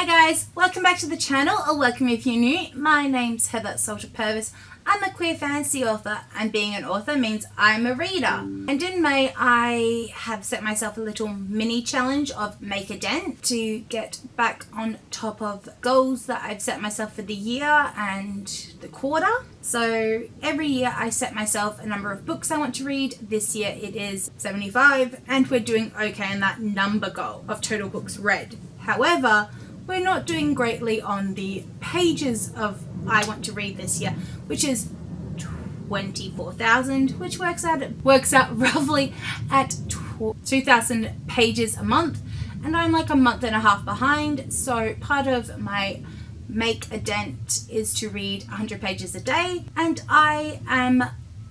Hi guys, welcome back to the channel, or welcome if you're new. My name's Heather Salter-Purves. I'm a queer fantasy author, and being an author means I'm a reader. And in May, I have set myself a little mini challenge of Mayke to get back on top of goals that I've set myself for the year and the quarter. So every year I set myself a number of books I want to read. This year it is 75, and we're doing okay on that number goal of total books read. However, we're not doing greatly on the pages of I want to read this year, which is 24,000, which works out roughly at 2,000 pages a month, and I'm like a month and a half behind. So part of my Make a Dent is to read 100 pages a day, and I am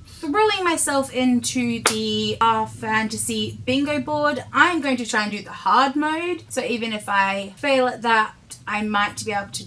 throwing myself into the fantasy bingo board. I'm going to try and do the hard mode, so even if I fail at that, I might be able to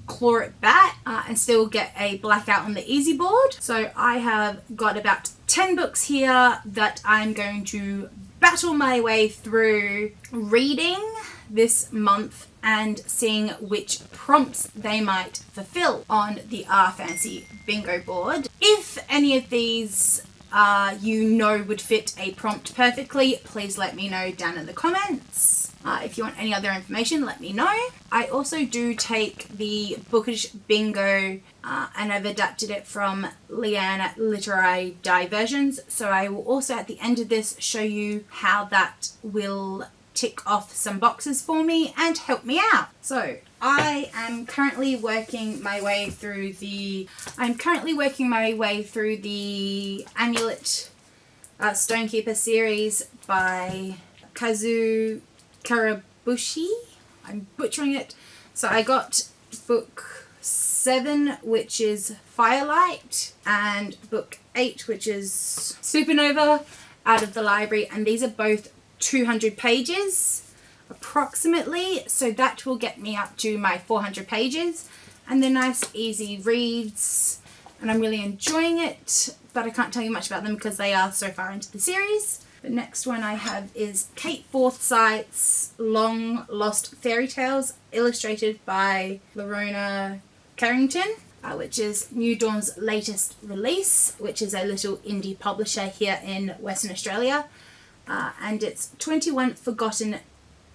claw it back and still get a blackout on the easy board. So I have got about 10 books here that I'm going to battle my way through reading this month and seeing which prompts they might fulfill on the fantasy bingo board. If any of these would fit a prompt perfectly, please let me know down in the comments. If you want any other information, let me know. I also do take the bookish bingo and I've adapted it from Leanne Literary Diversions. So I will also at the end of this show you how that will tick off some boxes for me and help me out. So I am currently working my way through the Amulet Stonekeeper series by Kazu Karabushi. I'm butchering it. So I got book 7, which is Firelight, and book 8, which is Supernova, out of the library, and these are both 200 pages approximately, so that will get me up to my 400 pages, and they're nice easy reads, and I'm really enjoying it, but I can't tell you much about them because they are so far into the series. The next one I have is Kate Forsyth's Long Lost Fairy Tales, illustrated by Lorona Carrington, which is New Dawn's latest release, which is a little indie publisher here in Western Australia. And it's 21 Forgotten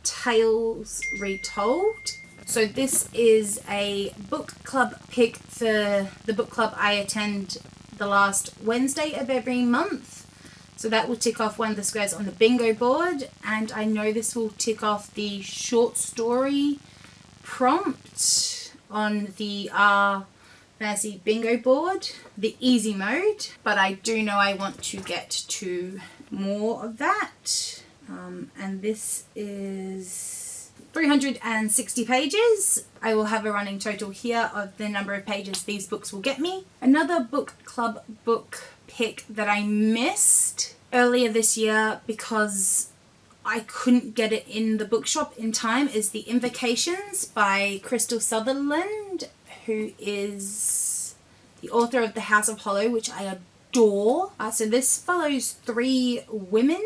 Tales Retold. So this is a book club pick for the book club I attend the last Wednesday of every month. So that will tick off one of the squares on the bingo board, and I know this will tick off the short story prompt on the fantasy bingo board, the easy mode, but I do know I want to get to more of that. And this is 360 pages. I will have a running total here of the number of pages these books will get me. Another book club book pick that I missed earlier this year because I couldn't get it in the bookshop in time is The Invocations by Crystal Sutherland, who is the author of The House of Hollow, which I adore. So this follows 3 women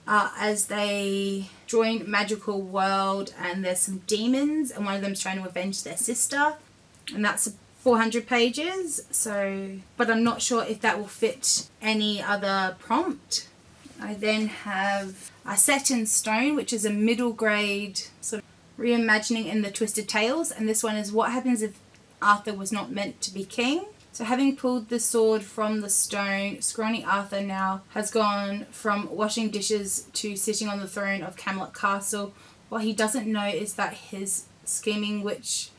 as they join magical world, and there's some demons, and one of them's trying to avenge their sister, and that's 400 pages. So, but I'm not sure if that will fit any other prompt. I then have a Set in Stone, which is a middle grade sort of reimagining in the Twisted Tales, and this one is what happens if Arthur was not meant to be king. So having pulled the sword from the stone, scrawny Arthur now has gone from washing dishes to sitting on the throne of Camelot Castle. What he doesn't know is that his scheming witch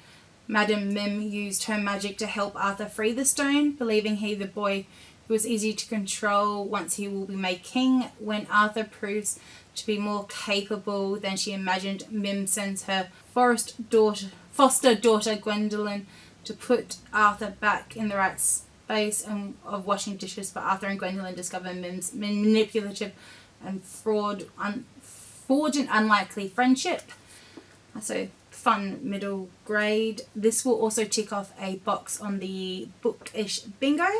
Madame Mim used her magic to help Arthur free the stone, believing he the boy who was easy to control once he will be made king. When Arthur proves to be more capable than she imagined, Mim sends her foster daughter Gwendolyn to put Arthur back in the right space and of washing dishes, but Arthur and Gwendolyn discover Mim's manipulative and forged an unlikely friendship. So fun middle grade. This will also tick off a box on the bookish bingo,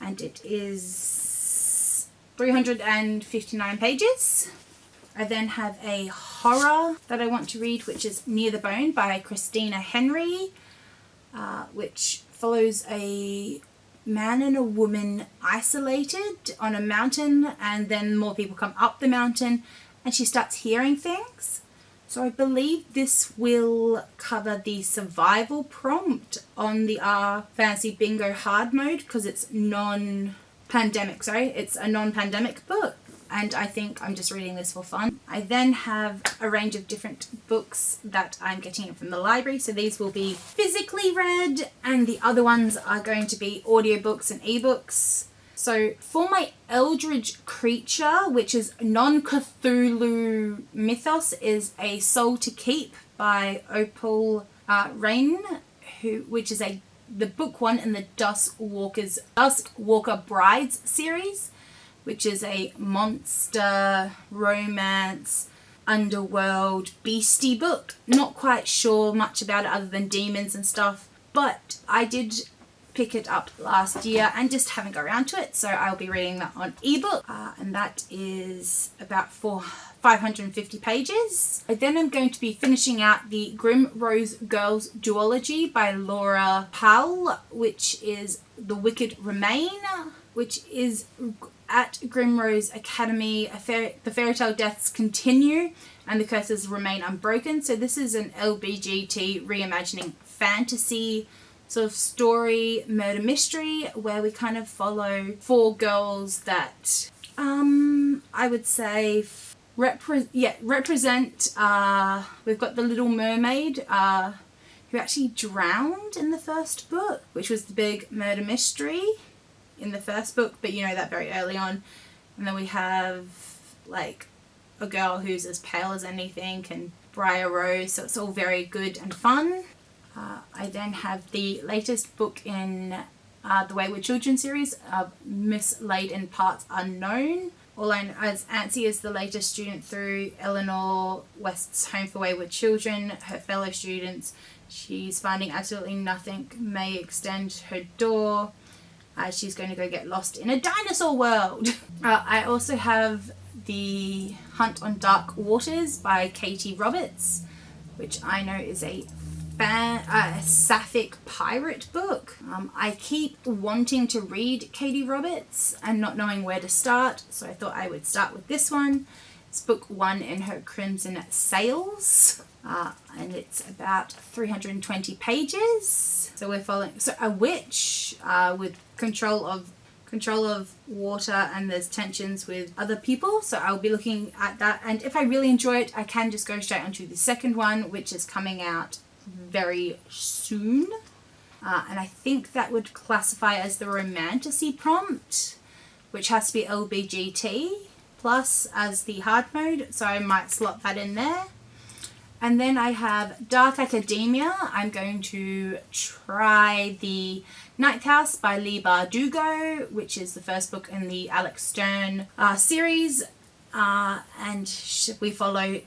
and it is 359 pages. I then have a horror that I want to read, which is Near the Bone by Christina Henry, which follows a man and a woman isolated on a mountain, and then more people come up the mountain and she starts hearing things. So I believe this will cover the survival prompt on the Fantasy Bingo hard mode, because it's non-pandemic, it's a non-pandemic book. And I think I'm just reading this for fun. I then have a range of different books that I'm getting from the library. So these will be physically read, and the other ones are going to be audiobooks and ebooks. So for my Eldritch Creature, which is non-Cthulhu mythos, is A Soul to Keep by Opal Rain, which is the book one in the Dusk Walker Brides series, which is a monster, romance, underworld, beastie book. Not quite sure much about it other than demons and stuff, but I did pick it up last year and just haven't got around to it, so I'll be reading that on ebook, and that is about 550 pages. I then am going to be finishing out the Grim Rose Girls duology by Laura Powell, which is The Wicked Remain, which is at Grimrose Academy, the fairy tale deaths continue and the curses remain unbroken. So this is an LBGT reimagining fantasy sort of story, murder mystery, where we kind of follow 4 girls that I would say represent we've got the Little Mermaid, who actually drowned in the first book, which was the big murder mystery in the first book, but you know that very early on. And then we have like a girl who's as pale as anything, and Briar Rose, so it's all very good and fun. I then have the latest book in the Wayward Children series, Mislaid in Parts Unknown. All I know as Antsy is the latest student through Eleanor West's Home for Wayward Children. Her fellow students, she's finding absolutely nothing may extend her door. She's going to go get lost in a dinosaur world. I also have The Hunt on Dark Waters by Katie Roberts, which I know is a sapphic pirate book. I keep wanting to read Katie Roberts and not knowing where to start, so I thought I would start with this one. It's book 1 in her Crimson Sails, and it's about 320 pages. So we're following a witch with control of water, and there's tensions with other people, so I'll be looking at that, and if I really enjoy it I can just go straight onto the second one, which is coming out very soon, and I think that would classify as the romantasy prompt, which has to be LBGT plus as the hard mode, so I might slot that in there. And then I have Dark Academia. I'm going to try the Ninth House by Leigh Bardugo, which is the first book in the Alex Stern series, and we follow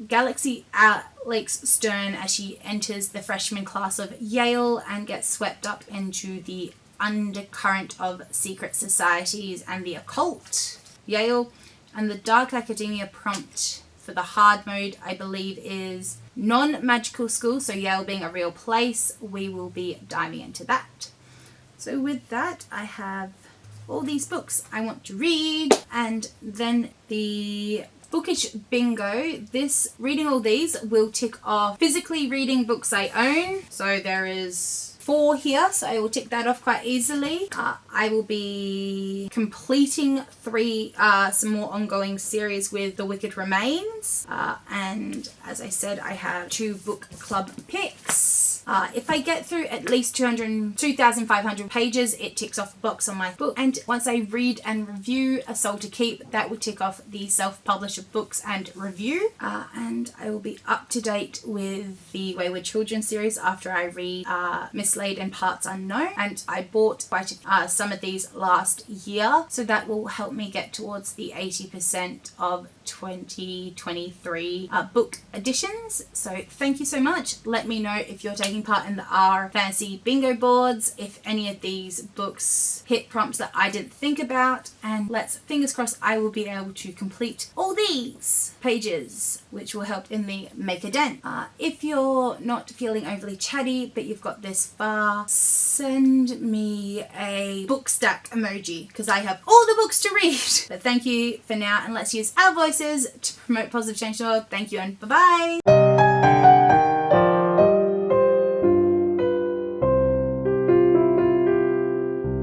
Galaxy Alex Stern as she enters the freshman class of Yale and gets swept up into the undercurrent of secret societies and the occult. Yale. And the Dark Academia prompt for the hard mode, I believe, is non-magical school, so Yale being a real place. We will be diving into that. So with that, I have all these books I want to read, and then the bookish bingo. Reading all these will tick off physically reading books I own. So there is 4 here, so I will tick that off quite easily. I will be completing 3 some more ongoing series with The Wicked Remains, and as I said, I have 2 book club picks. If I get through at least 2,500 pages, it ticks off a box on my book, and once I read and review A Soul to Keep, that will tick off the self-publisher books and review, and I will be up to date with the Wayward Children series after I read Mislaid Mislaid and Parts Unknown, and I bought quite some of these last year, so that will help me get towards the 80% of 2023 book editions. So thank you so much. Let me know if you're taking part in the R Fantasy bingo boards, if any of these books hit prompts that I didn't think about, and fingers crossed I will be able to complete all these pages, which will help in the Mayke-adent. If you're not feeling overly chatty but you've got this far, send me a book stack emoji because I have all the books to read. But thank you for now, and let's use our voices to promote positive change. Thank you and bye bye.